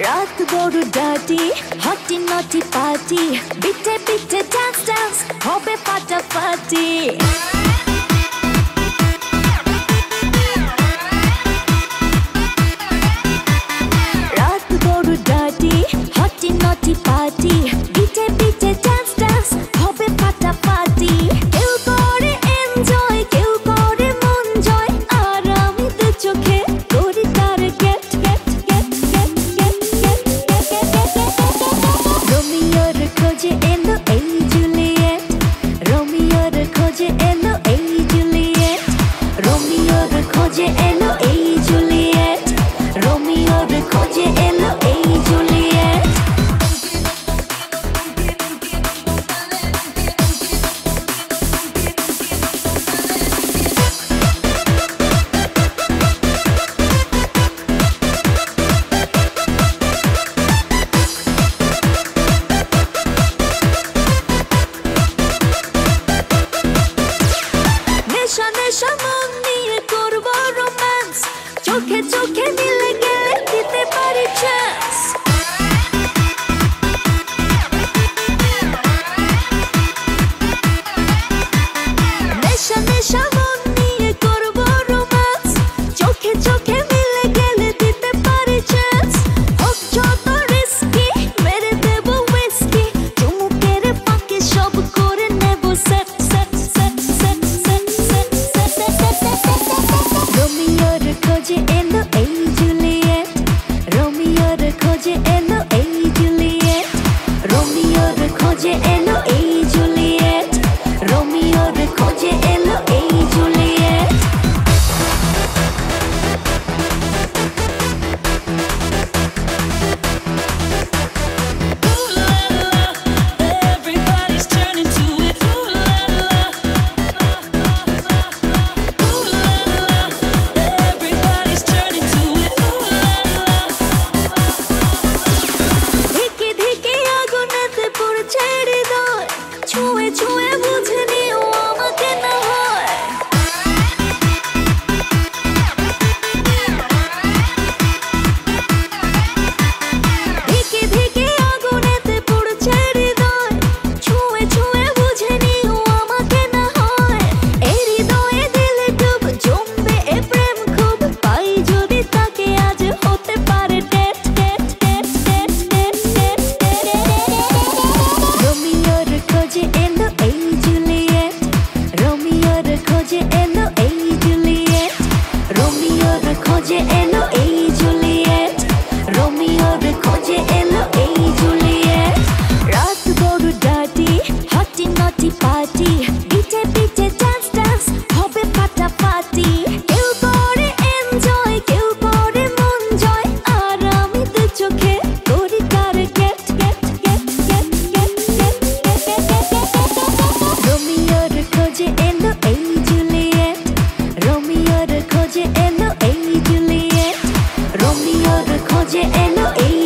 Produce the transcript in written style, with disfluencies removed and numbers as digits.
রাত বড় ডাটি হটি নটি পার্টি বিটে বিটে ডান্স ডান্স হবে ফাটাফাটি রাত বড় ডাটি হটি নটি পার্টি বিটে বিটে ডান্স ডান্স হবে ফাটাফাটি কেউ করে এনজয় কেউ করে মন জয় আর আমি তো চোখে করি তার get get get get get get রোমিওর খোঁজে এলো এই জুলিয়েট রোমিওর খোঁজে এলো এই জুলিয়েট রোমিওর খোঁজে এলো এই জুলিয়েট রোমিওর খোঁজে এলো এই জুলিয়েট নেশা নেশা মন নিয়ে করবো রোম্যান্স চোখে চোখে মিলে গেলে দিতে পারি চান্স নেশা নেশা মন নিয়ে করবো রোম্যান্স চোখে চোখে মিলে গেলে দিতে পারি চান্স হোক যত রিস্কি মেরে দেবো হুইস্কি চুমুকের ফাঁকে সব করে নেবো set set set set set set রোমিওর খোঁজে এলো এই জুলিয়েট রোমিওর খোঁজে এলো এই জুলিয়েট রোমিওর খোঁজে এলো এই জুলিয়েট রোমিওর খোঁজে এলো এই Juliet Everybody's turning to it. Ooh la la. Ooh la la. Everybody's turning to it. Ooh la la. ধিকে ধিকে আগুনেতে পড়ছে হৃদয় ছুঁয়ে ছুঁয়ে বুঝে নিও আমাকে না হয় ধিকে ধিকে আগুনেতে পড়ছে হৃদয় ছুঁয়ে ছুঁয়ে বুঝে নিও আমাকে না হয় এই হৃদয়ে দিলে ডুব জমবে এ প্রেম খুব পাই যদি তাকে আজ হতে পারে date date date date date date রোমিওর খোঁজে এলো এই জুলিয়েট রোমিওর খোঁজে এলো এই জুলিয়েট রোমিওর খোঁজে এলো এই জুলিয়েট রোমিওর খোঁজে এলো এই জুলিয়েট রাত বড় ডাটি হটি নটি পার্টি বিটে বিটে ডান্স ডান্স হবে ফাটাফাটি কেউ করে এনজয় কেউ করে মন জয় আর আমি তো চোখে করি তার get get get get get get রোমিওর খোঁজে এলো এই জুলিয়েট রোমিওর খোঁজে এলো এই জুলিয়েট রোমিওর খোঁজে এলো এই